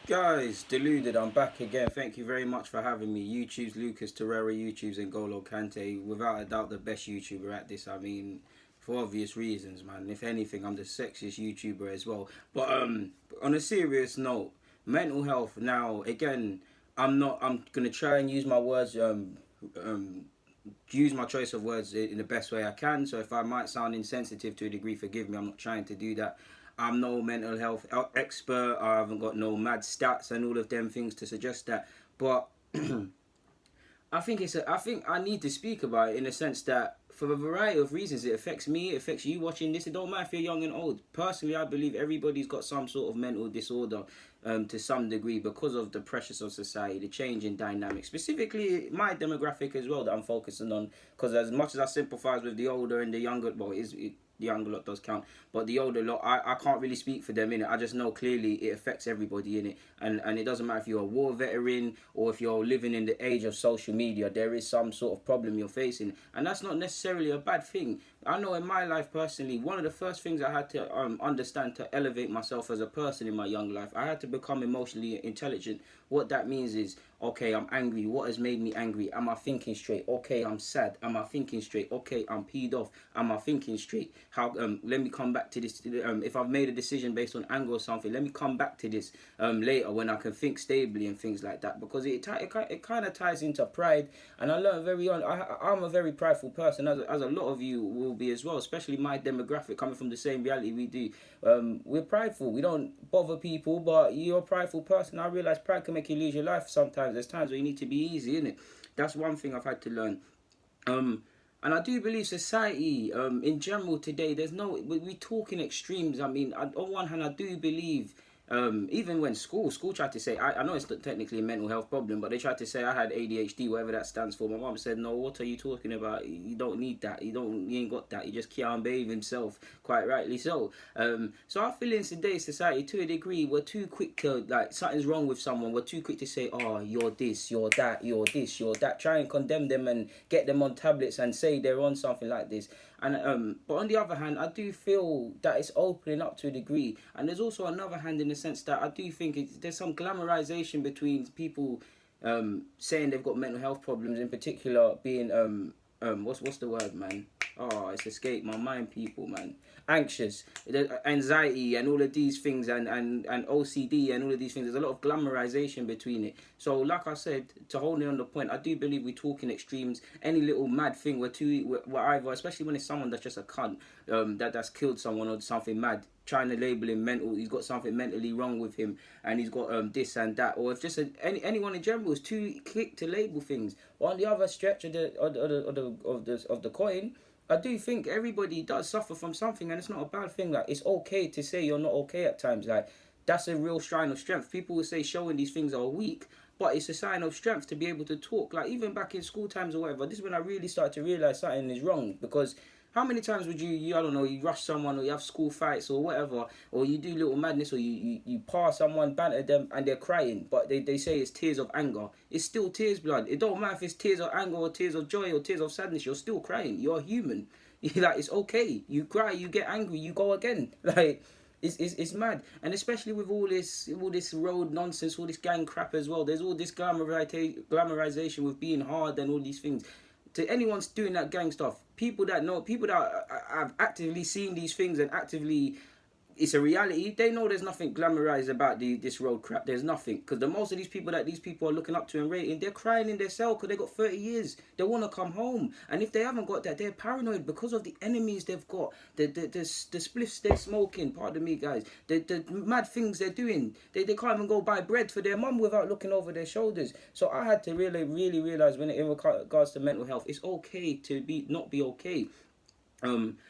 Guys, Deluded, I'm back again. Thank you very much for having me. YouTube's Lucas Torreira, YouTube's N'Golo Kante. Without a doubt, the best YouTuber at this. I mean, for obvious reasons, man. If anything, I'm the sexiest YouTuber as well. But on a serious note, mental health. Now, again, I'm not. I'm gonna try and use my words. Um, use my choice of words in the best way I can. So if I might sound insensitive to a degree, forgive me. I'm not trying to do that. I'm no mental health expert. I haven't got no mad stats and all of them things to suggest that. But I think I need to speak about it in the sense that for a variety of reasons it affects me, it affects you watching this. It don't matter if you're young and old. Personally, I believe everybody's got some sort of mental disorder to some degree because of the pressures of society, the change in dynamics. Specifically, my demographic as well that I'm focusing on. Because as much as I sympathise with the older and the younger, well, the younger lot does count, but the older lot, I can't really speak for them in it. I just know clearly it affects everybody in it, and it doesn't matter if you're a war veteran or if you're living in the age of social media. There is some sort of problem you're facing, and that's not necessarily a bad thing. I know in my life personally, one of the first things I had to understand to elevate myself as a person in my young life, I had to become emotionally intelligent. What that means is, okay, I'm angry. What has made me angry? Am I thinking straight? Okay, I'm sad. Am I thinking straight? Okay, I'm peed off. Am I thinking straight? How? Let me come back to this. If I've made a decision based on anger or something, let me come back to this later when I can think stably and things like that. Because it kind of ties into pride, and I learned very on. I'm a very prideful person, as a lot of you will be as well. Especially my demographic, coming from the same reality we do. We're prideful. We don't bother people, but you're a prideful person. I realize pride can make you lose your life sometimes. There's times where you need to be easy, innit? That's one thing I've had to learn. And I do believe society, in general today, there's no, we talk in extremes. I mean, on one hand, I do believe, even when school tried to say, I know it's not technically a mental health problem, but they tried to say I had ADHD, whatever that stands for. My mom said, no, what are you talking about? You don't need that. You ain't got that. You just can't behave himself, quite rightly so. So I feel in today's society, to a degree, we're too quick to, like, something's wrong with someone. We're too quick to say, oh, you're this, you're that, you're this, you're that. Try and condemn them and get them on tablets and say they're on something like this. And but on the other hand, I do feel that it's opening up to a degree. And there's also another hand in the sense that I do think there's some glamorization between people saying they've got mental health problems, in particular being what's the word, man? Oh, it's escaped my mind, people, man. Anxious, anxiety, and all of these things, and OCD, and all of these things. There's a lot of glamorization between it. So, like I said, to hold it on the point, I do believe we talk in extremes. Any little mad thing, we're either, especially when it's someone that's just a cunt, that's killed someone or something mad, trying to label him mental. He's got something mentally wrong with him, and he's got this and that. Or if just anyone in general is too quick to label things. Or on the other stretch of the coin, I do think everybody does suffer from something, and it's not a bad thing. Like, it's okay to say you're not okay at times. Like, that's a real sign of strength. People will say showing these things are weak, but it's a sign of strength to be able to talk. Like, even back in school times or whatever, this is when I really started to realize something is wrong. Because how many times would I don't know, you rush someone, or you have school fights or whatever, or you do little madness, or you pass someone, banter them, and they're crying, but they say it's tears of anger. It's still tears, blood. It don't matter if it's tears of anger or tears of joy or tears of sadness. You're still crying. You're a human. Like, it's okay. You cry, you get angry, you go again. Like, it's mad. And especially with all this road nonsense, all this gang crap as well. There's all this glamorization with being hard and all these things. To anyone doing that gang stuff, people that have actively seen these things and actively, it's a reality. They know there's nothing glamorized about this road crap. There's nothing, because the most of these people that these people are looking up to and rating, they're crying in their cell because they got 30 years. They want to come home, and if they haven't got that, they're paranoid because of the enemies they've got, the spliffs they're smoking. Pardon me, guys. The mad things they're doing. They can't even go buy bread for their mum without looking over their shoulders. So I had to really realize, when in regards to mental health, it's okay to not be okay.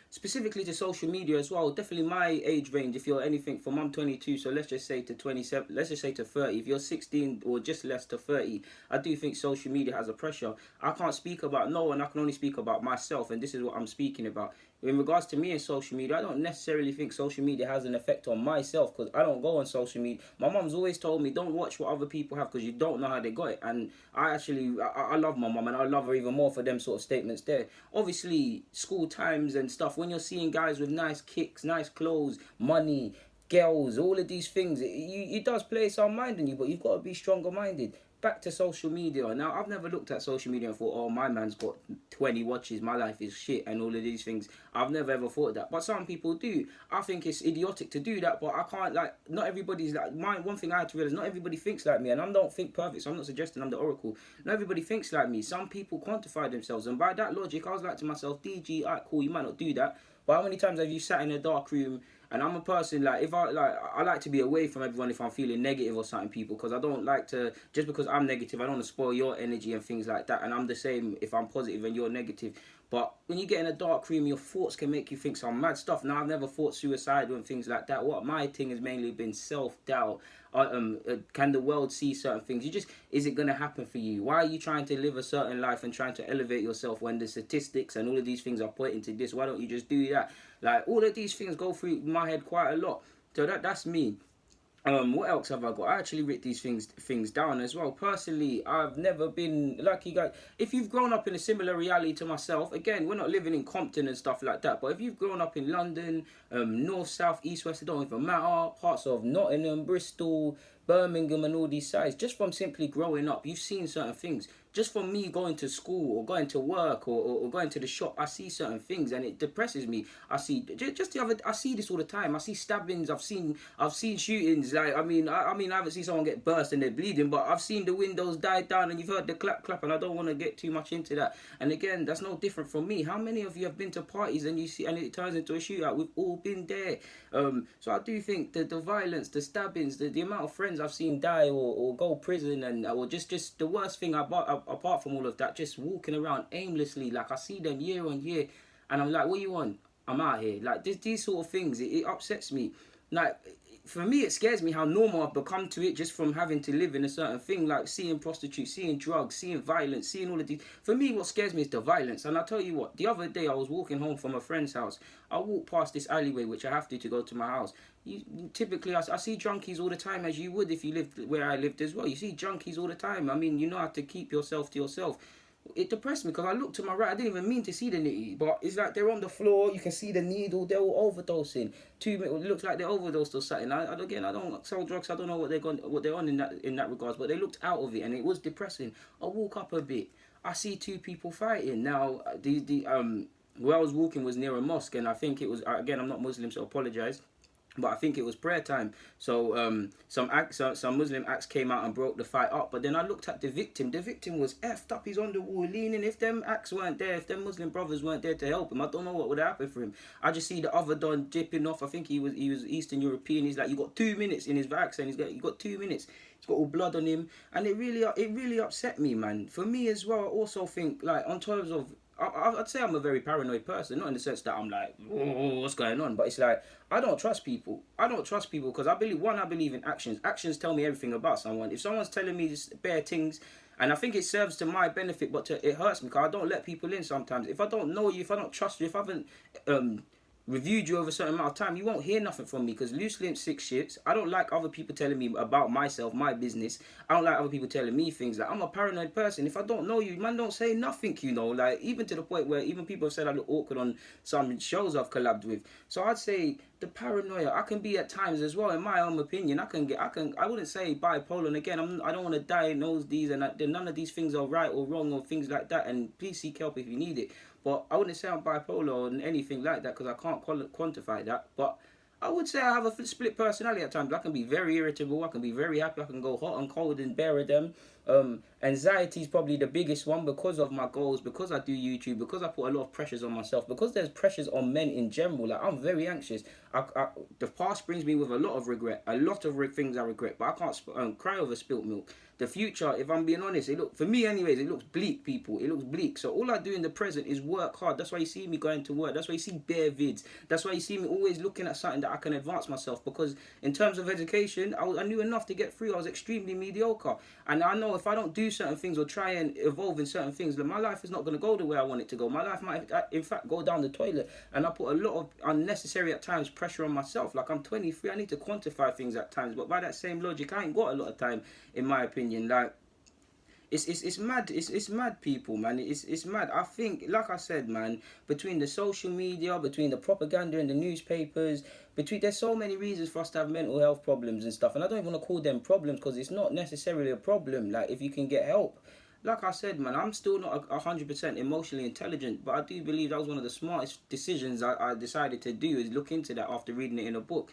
Specifically to social media as well. Definitely my age range, if you're anything from, I'm 22, so let's just say to 27, let's just say to 30. If you're 16 or just less to 30, I do think social media has a pressure. I can't speak about no one, I can only speak about myself, and this is what I'm speaking about. In regards to me and social media, I don't necessarily think social media has an effect on myself, because I don't go on social media. My mom's always told me, don't watch what other people have, because you don't know how they got it. And I love my mom, and I love her even more for them sort of statements there. Obviously, school times and stuff, when you're seeing guys with nice kicks, nice clothes, money, girls, all of these things. It does place our mind on you, but you've got to be stronger minded. Back to social media. Now, I've never looked at social media and thought, oh, my man's got 20 watches, my life is shit, and all of these things. I've never ever thought that. But some people do. I think it's idiotic to do that, but I can't, like, not everybody's like, one thing I had to realize, not everybody thinks like me, and I don't think perfect, so I'm not suggesting I'm the oracle. Not everybody thinks like me. Some people quantify themselves, and by that logic, I was like to myself, DG, alright, cool, you might not do that, but how many times have you sat in a dark room? And I'm a person, like, if I like to be away from everyone if I'm feeling negative or something, people, because I don't like to, just because I'm negative, I don't want to spoil your energy and things like that. And I'm the same if I'm positive and you're negative. But when you get in a dark room, your thoughts can make you think some mad stuff. Now, I've never thought suicidal and things like that. What my thing has mainly been self-doubt. Can the world see certain things? Is it going to happen for you? Why are you trying to live a certain life and trying to elevate yourself when the statistics and all of these things are pointing to this? Why don't you just do that? Like, all of these things go through my head quite a lot. So that's me. What else have I got? I actually write these things down as well. Personally, I've never been like you guys. If you've grown up in a similar reality to myself, again, we're not living in Compton and stuff like that. But if you've grown up in London, north, south, east, west, it don't even matter. Parts of Nottingham, Bristol, Birmingham, and all these sides. Just from simply growing up, you've seen certain things. Just from me going to school or going to work or going to the shop, I see certain things and it depresses me. I see I see this all the time. I see stabbings. I've seen shootings. Like I haven't seen someone get burst and they're bleeding, but I've seen the windows die down and you've heard the clap, and I don't want to get too much into that. And again, that's no different from me. How many of you have been to parties and you see and it turns into a shootout? We've all been there. So I do think that the violence, the stabbings, the amount of friends I've seen die or go prison or just the worst thing apart from all of that, just walking around aimlessly, like I see them year on year, and I'm like, what you want? I'm out here. Like these sort of things, it upsets me. Like for me, it scares me how normal I've become to it just from having to live in a certain thing, like seeing prostitutes, seeing drugs, seeing violence, seeing all of these. For me, what scares me is the violence. And I'll tell you what, the other day I was walking home from a friend's house. I walked past this alleyway, which I have to go to my house. Typically, I see junkies all the time, as you would if you lived where I lived as well. You see junkies all the time. I mean, you know how to keep yourself to yourself. It depressed me because I looked to my right. I didn't even mean to see the nitty, but it's like they're on the floor. You can see the needle. They're all overdosing. It looks like they're overdosed or something. I don't sell drugs. I don't know what they're on in that regards. But they looked out of it, and it was depressing. I walk up a bit. I see two people fighting. Now where I was walking was near a mosque, and I think it was again. I'm not Muslim, so apologize. But I think it was prayer time. So some Muslim acts came out and broke the fight up. But then I looked at the victim. The victim was effed up. He's on the wall leaning. If them acts weren't there, if them Muslim brothers weren't there to help him, I don't know what would happen for him. I just see the other don dipping off. I think he was Eastern European. He's like, you got 2 minutes in his vaccine. You got 2 minutes. He's got all blood on him, and it really upset me, man. For me as well, I also think like on terms of. I'd say I'm a very paranoid person, not in the sense that I'm like, oh, what's going on? But it's like, I don't trust people. I don't trust people because I believe in actions. Actions tell me everything about someone. If someone's telling me just bare things, and I think it serves to my benefit, but it hurts me because I don't let people in sometimes. If I don't know you, if I don't trust you, if I haven't reviewed you over a certain amount of time, you won't hear nothing from me because loose lips, 6 shits. I don't like other people telling me about myself, my business. I don't like other people telling me things. Like, I'm a paranoid person. If I don't know you, man, don't say nothing, you know. Like, even to the point where even people have said I look awkward on some shows I've collabed with. So I'd say the paranoia, I can be at times as well, in my own opinion. I wouldn't say bipolar. And again, I don't want to diagnose these, and none of these things are right or wrong or things like that. And please seek help if you need it. But I wouldn't say I'm bipolar or anything like that because I can't quantify that. But I would say I have a split personality at times. I can be very irritable. I can be very happy. I can go hot and cold and bear of them. Anxiety is probably the biggest one because of my goals, because I do YouTube, because I put a lot of pressures on myself, because there's pressures on men in general. Like, I'm very anxious. The past brings me with a lot of regret, a lot of things I regret, but I can't cry over spilt milk. The future, if I'm being honest, for me anyways, it looks bleak, people. It looks bleak. So all I do in the present is work hard. That's why you see me going to work. That's why you see bare vids. That's why you see me always looking at something that I can advance myself. Because in terms of education, I knew enough to get through. I was extremely mediocre. And I know if I don't do certain things or try and evolve in certain things, my life is not going to go the way I want it to go. My life might, in fact, go down the toilet. And I put a lot of unnecessary, at times, pressure on myself. Like, I'm 23. I need to quantify things at times. But by that same logic, I ain't got a lot of time, in my opinion. Like, It's mad. It's mad, people, man. It's mad. I think, like I said, man, between the social media, between the propaganda in the newspapers, between there's so many reasons for us to have mental health problems and stuff. And I don't even want to call them problems because it's not necessarily a problem. Like if you can get help. Like I said, man, I'm still not 100% emotionally intelligent, but I do believe that was one of the smartest decisions I decided to do, is look into that after reading it in a book.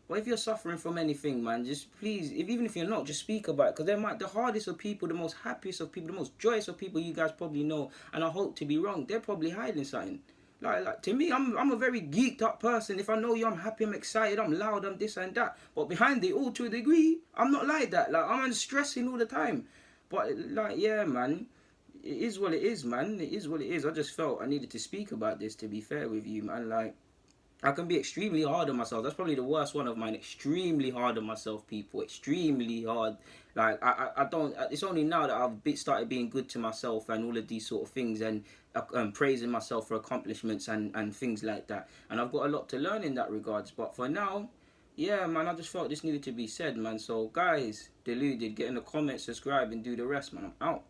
But if you're suffering from anything, man, just please, even if you're not, just speak about it. Because the hardest of people, the most happiest of people, the most joyous of people you guys probably know, and I hope to be wrong, they're probably hiding something. Like to me, I'm a very geeked up person. If I know you, I'm happy, I'm excited, I'm loud, I'm this and that. But behind it all, to a degree, I'm not like that. Like I'm stressing all the time. But like, yeah, man, it is what it is, man. It is what it is. I just felt I needed to speak about this. To be fair with you, man, like. I can be extremely hard on myself. That's probably the worst one of mine. Extremely hard on myself, people. Extremely hard. Like, I don't... It's only now that I've started being good to myself and all of these sort of things, and praising myself for accomplishments and things like that. And I've got a lot to learn in that regards. But for now, yeah, man, I just felt this needed to be said, man. So, guys, Deluded, get in the comments, subscribe, and do the rest, man. I'm out.